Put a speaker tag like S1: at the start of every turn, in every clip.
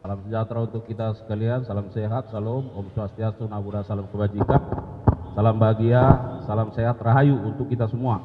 S1: Salam sejahtera untuk kita sekalian, salam sehat, salam, Om Swastiastu, Namo Buddhaya, salam kebajikan, salam bahagia, salam sehat, rahayu untuk kita semua.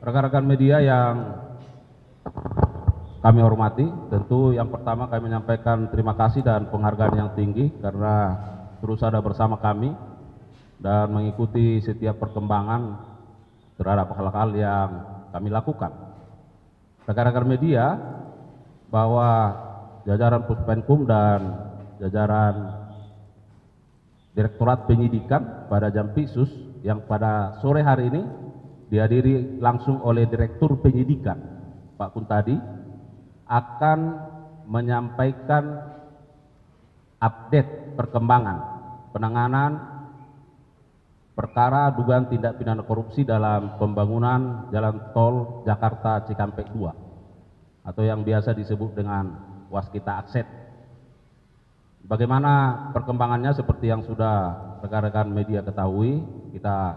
S1: Rekan-rekan media yang kami hormati, tentu yang pertama kami menyampaikan terima kasih dan penghargaan yang tinggi karena terus ada bersama kami dan mengikuti setiap perkembangan terhadap hal-hal yang kami lakukan. Rekan-rekan media, bahwa jajaran Puspenkum dan jajaran Direktorat Penyidikan pada Jampitsus yang pada sore hari ini dihadiri langsung oleh Direktur Penyidikan Pak Kuntadi akan menyampaikan update perkembangan penanganan perkara dugaan tindak pidana korupsi dalam pembangunan jalan tol Jakarta Cikampek 2 atau yang biasa disebut dengan Waskita Akses. Bagaimana perkembangannya seperti yang sudah rekan-rekan media ketahui, kita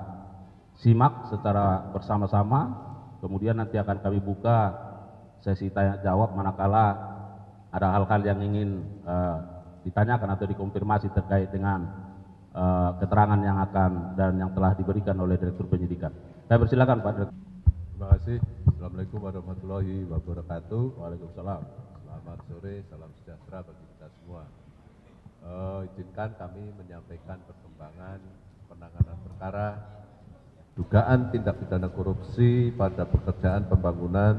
S1: simak secara bersama-sama, kemudian nanti akan kami buka sesi tanya jawab manakala ada hal-hal yang ingin ditanyakan atau dikonfirmasi terkait dengan keterangan yang akan dan yang telah diberikan oleh Direktur Penyidikan. Saya persilakan Pak Direktur.
S2: Terima kasih. Assalamualaikum warahmatullahi wabarakatuh.
S1: Waalaikumsalam.
S2: Selamat sore, salam sejahtera bagi kita semua. Izinkan kami menyampaikan perkembangan penanganan perkara dugaan tindak pidana korupsi pada pekerjaan pembangunan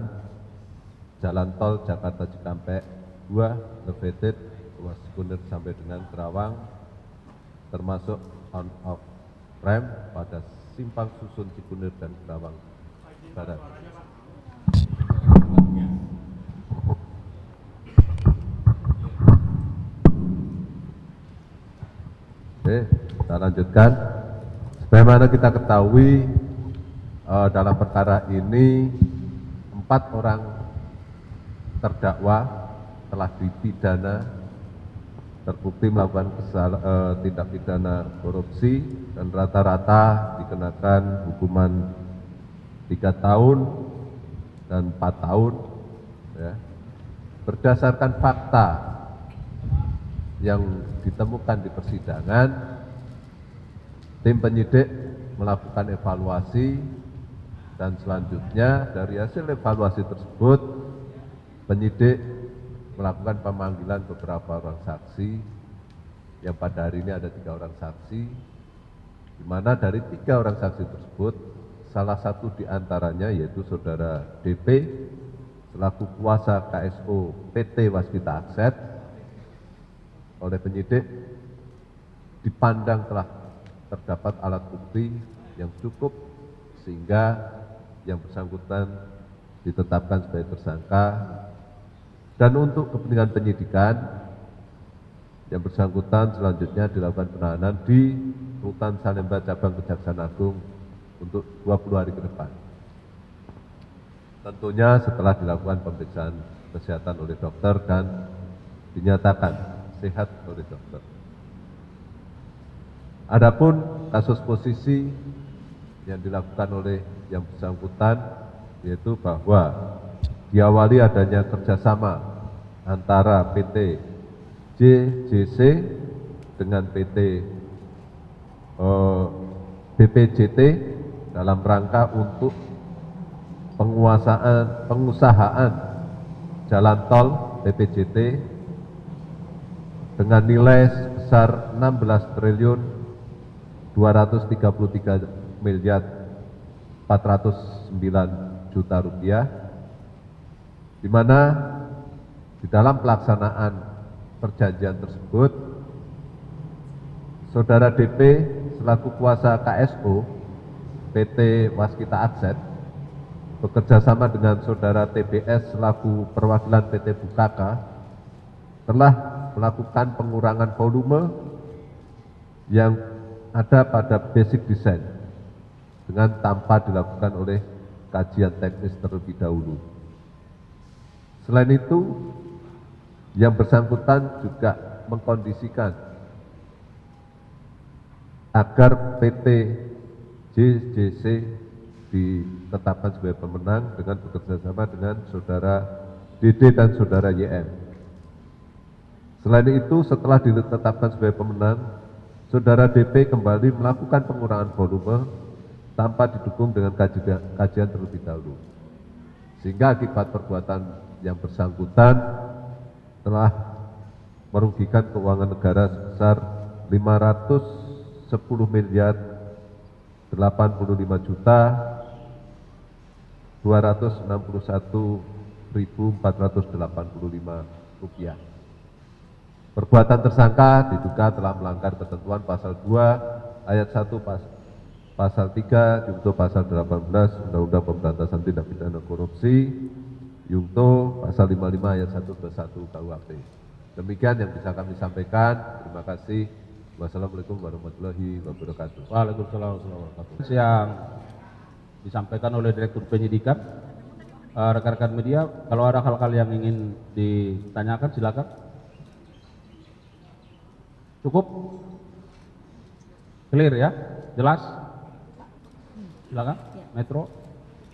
S2: Jalan Tol Jakarta Cikampek 2 elevated ruas Cikunir sampai dengan Kerawang, termasuk on off ramp pada simpang susun Cikunir dan Kerawang Barat. Oke, kita lanjutkan. Sebagaimana kita ketahui, dalam perkara ini 4 orang terdakwa telah dipidana terbukti melakukan tindak pidana korupsi dan rata-rata dikenakan hukuman 3 tahun dan 4 tahun. Ya. Berdasarkan fakta yang ditemukan di persidangan, tim penyidik melakukan evaluasi dan selanjutnya dari hasil evaluasi tersebut penyidik melakukan pemanggilan beberapa orang saksi yang pada hari ini ada 3 orang saksi, di mana dari 3 orang saksi tersebut salah satu di antaranya yaitu saudara DP selaku kuasa KSO PT Waskita Akses oleh penyidik dipandang telah terdapat alat bukti yang cukup sehingga yang bersangkutan ditetapkan sebagai tersangka. Dan untuk kepentingan penyidikan, yang bersangkutan selanjutnya dilakukan penahanan di Rutan Salemba Cabang Kejaksaan Agung untuk 20 hari ke depan. Tentunya setelah dilakukan pemeriksaan kesehatan oleh dokter dan dinyatakan sehat oleh dokter. Adapun kasus posisi yang dilakukan oleh yang bersangkutan yaitu bahwa diawali adanya kerjasama antara PT JJC dengan PT BPJT dalam rangka untuk pengusahaan jalan tol BPJT dengan nilai sebesar 16 triliun 233 miliar 409 juta rupiah, di mana di dalam pelaksanaan perjanjian tersebut saudara DP selaku kuasa KSO PT Waskita Akses bekerjasama dengan saudara TBS selaku perwakilan PT Bukaka telah melakukan pengurangan volume yang ada pada basic design dengan tanpa dilakukan oleh kajian teknis terlebih dahulu. Selain itu, yang bersangkutan juga mengkondisikan agar PT JJC ditetapkan sebagai pemenang dengan bekerjasama dengan saudara DD dan saudara YM. Selain itu, setelah ditetapkan sebagai pemenang, Saudara DP kembali melakukan pengurangan volume tanpa didukung dengan kajian terlebih dahulu. Sehingga akibat perbuatan yang bersangkutan telah merugikan keuangan negara sebesar 510 miliar 85 juta 261.485 rupiah. Perbuatan tersangka diduga telah melanggar ketentuan pasal 2 ayat 1 pasal 3 junto pasal 18 Undang-Undang Pemberantasan Tindak Pidana Korupsi junto pasal 55 ayat 1 ke 1 KUHP. Demikian yang bisa kami sampaikan. Terima kasih. Wassalamualaikum warahmatullahi wabarakatuh.
S1: Waalaikumsalam warahmatullahi wabarakatuh. Yang disampaikan oleh Direktur Penyidikan, rekan-rekan media, kalau ada hal-hal yang ingin ditanyakan silakan. Cukup? Clear ya? Jelas? Silakan,
S3: Ya.
S1: Metro.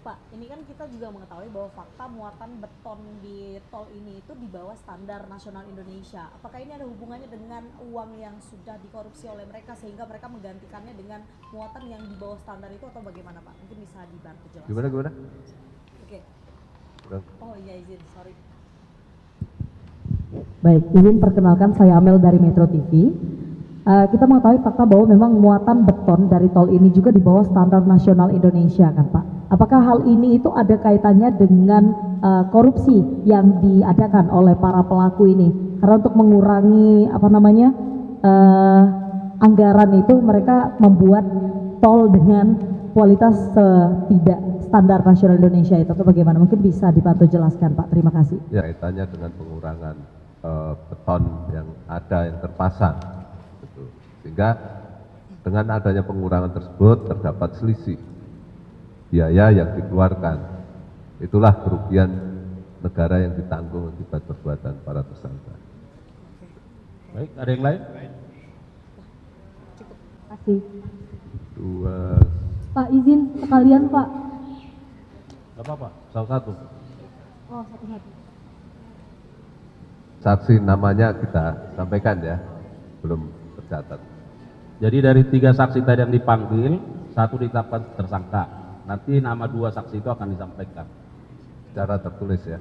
S3: Pak, ini kan kita juga mengetahui bahwa fakta muatan beton di tol ini itu di bawah standar nasional Indonesia. Apakah ini ada hubungannya dengan uang yang sudah dikorupsi oleh mereka sehingga mereka menggantikannya dengan muatan yang di bawah standar itu atau bagaimana Pak? Mungkin bisa dibantu jelaskan.
S2: Gimana?
S3: Oke. Oh iya izin, sorry.
S4: Baik, izin perkenalkan saya Amel dari Metro TV. Kita mengetahui fakta bahwa memang muatan beton dari tol ini juga di bawah standar nasional Indonesia kan Pak. Apakah hal ini itu ada kaitannya dengan korupsi yang diadakan oleh para pelaku ini? Karena untuk mengurangi anggaran itu mereka membuat tol dengan kualitas tidak standar nasional Indonesia itu atau bagaimana? Mungkin bisa dibantu jelaskan Pak. Terima kasih.
S2: Ya, kaitannya dengan pengurangan beton yang ada yang terpasang, gitu. Sehingga dengan adanya pengurangan tersebut terdapat selisih biaya yang dikeluarkan. Itulah kerugian negara yang ditanggung akibat perbuatan para tersangka.
S1: Baik, ada yang lain?
S4: Terima kasih.
S2: Dua,
S4: Pak izin sekalian Pak.
S1: Gak apa-apa, salah satu.
S4: Oh satu-satu.
S2: saksi namanya kita sampaikan ya, belum tercatat.
S1: Jadi dari 3 saksi tadi yang dipanggil, 1 ditetapkan tersangka. Nanti nama 2 saksi itu akan disampaikan.
S2: Secara tertulis ya.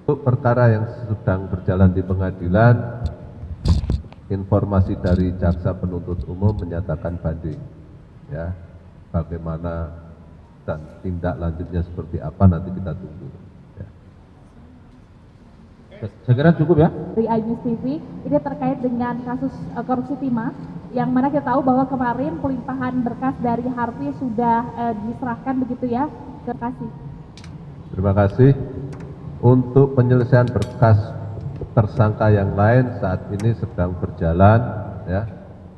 S2: Untuk perkara yang sedang berjalan di pengadilan, informasi dari jaksa penuntut umum menyatakan banding. Ya, bagaimana dan tindak lanjutnya seperti apa nanti kita tunggu. Ya.
S1: Saya kira cukup ya.
S5: Dari iNews TV, ini terkait dengan kasus korupsi timah, yang mana kita tahu bahwa kemarin pelimpahan berkas dari Harvey sudah diserahkan begitu ya. Terima kasih.
S2: Terima kasih. Untuk penyelesaian berkas tersangka yang lain saat ini sedang berjalan, ya.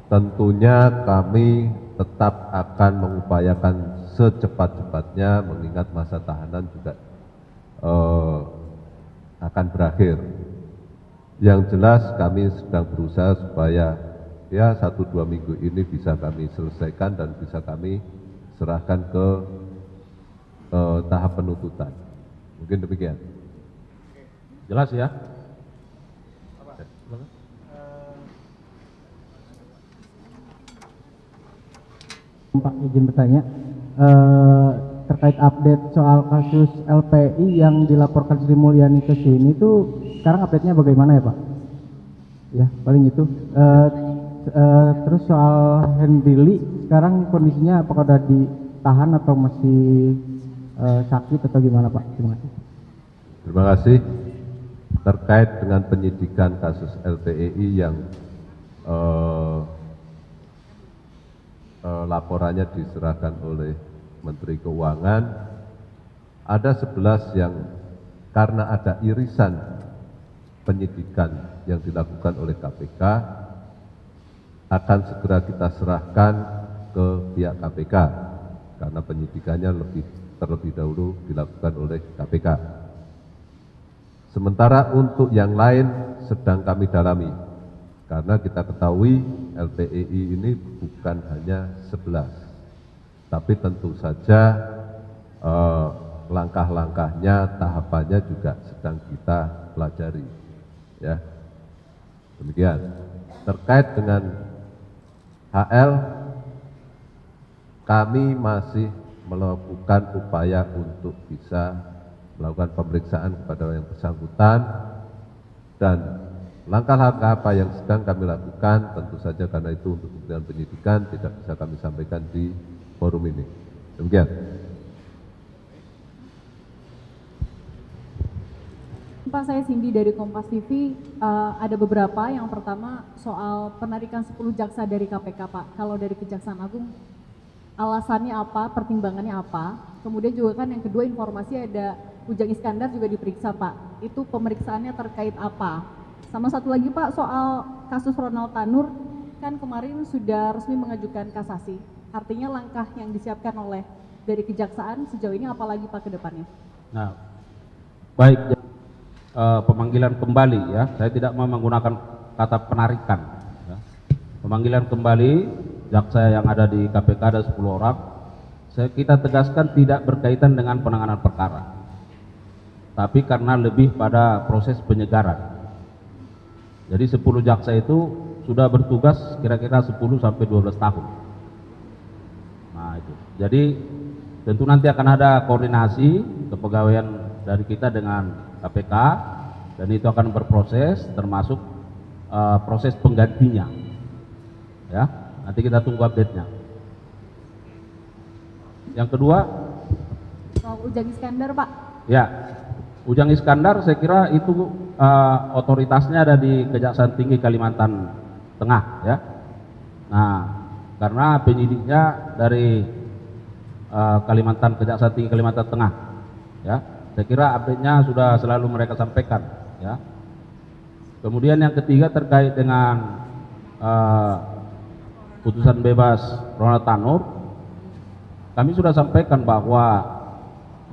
S2: Tentunya kami tetap akan mengupayakan secepat-cepatnya, mengingat masa tahanan juga akan berakhir. Yang jelas kami sedang berusaha supaya ya 1-2 minggu ini bisa kami selesaikan dan bisa kami serahkan ke tahap penuntutan. Mungkin demikian.
S1: Jelas ya?
S6: Pak izin bertanya, terkait update soal kasus LPI yang dilaporkan Sri Mulyani ke sini itu sekarang update-nya bagaimana ya Pak? Ya paling itu. Terus soal Henry Lee sekarang kondisinya apakah sudah ditahan atau masih sakit atau gimana Pak? Terima kasih.
S2: Terima kasih. Terkait dengan penyidikan kasus LPEI yang laporannya diserahkan oleh Menteri Keuangan, ada 11 yang karena ada irisan penyidikan yang dilakukan oleh KPK akan segera kita serahkan ke pihak KPK karena penyidikannya terlebih dahulu dilakukan oleh KPK. Sementara untuk yang lain sedang kami dalami, karena kita ketahui LPEI ini bukan hanya 11, tapi tentu saja langkah-langkahnya, tahapannya juga sedang kita pelajari. Ya, Demikian. Terkait dengan HL, kami masih melakukan upaya untuk bisa melakukan pemeriksaan kepada yang bersangkutan, dan langkah-langkah apa yang sedang kami lakukan tentu saja karena itu untuk kepentingan penyidikan tidak bisa kami sampaikan di forum ini. Demikian.
S5: Pak, saya Cindy dari Kompas TV. Ada beberapa. Yang pertama soal penarikan 10 jaksa dari KPK, Pak. Kalau dari Kejaksaan Agung, alasannya apa, pertimbangannya apa? Kemudian juga kan yang kedua, informasi ada Ujang Iskandar juga diperiksa, Pak. Itu pemeriksaannya terkait apa? Sama satu lagi, Pak, soal kasus Ronald Tanur, kan kemarin sudah resmi mengajukan kasasi. Artinya langkah yang disiapkan oleh dari Kejaksaan sejauh ini apalagi, Pak, ke depannya?
S1: Nah, baik. Pemanggilan kembali ya, saya tidak mau menggunakan kata penarikan ya. Pemanggilan kembali jaksa yang ada di KPK ada 10 orang, kita tegaskan tidak berkaitan dengan penanganan perkara, tapi karena lebih pada proses penyegaran. Jadi 10 jaksa itu sudah bertugas kira-kira 10 sampai 12 tahun. Nah itu, jadi tentu nanti akan ada koordinasi kepegawaian dari kita dengan KPK, dan itu akan berproses termasuk proses penggantinya ya, nanti kita tunggu update-nya. Yang kedua
S5: Soal Ujang Iskandar, Pak.
S1: ya, Ujang Iskandar saya kira itu otoritasnya ada di Kejaksaan Tinggi Kalimantan Tengah ya. Nah, karena penyidiknya dari Kejaksaan Tinggi Kalimantan Tengah ya. Saya kira update-nya sudah selalu mereka sampaikan ya. Kemudian yang ketiga terkait dengan putusan bebas Ronald Tanur, kami sudah sampaikan bahwa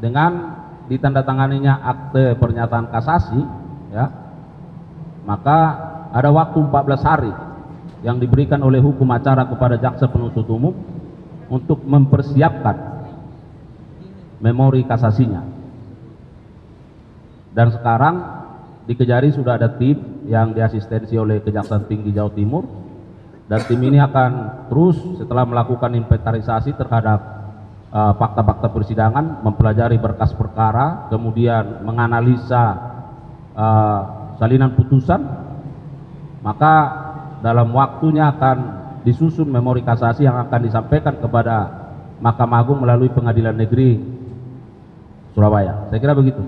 S1: dengan ditandatanganinya akte pernyataan kasasi ya, maka ada waktu 14 hari yang diberikan oleh hukum acara kepada jaksa penuntut umum untuk mempersiapkan memori kasasinya. Dan sekarang di Kejari sudah ada tim yang diasistensi oleh Kejaksaan Tinggi Jawa Timur, dan tim ini akan terus setelah melakukan inventarisasi terhadap fakta-fakta persidangan, mempelajari berkas perkara, kemudian menganalisa salinan putusan, maka dalam waktunya akan disusun memori kasasi yang akan disampaikan kepada Mahkamah Agung melalui Pengadilan Negeri Surabaya. Saya kira begitu.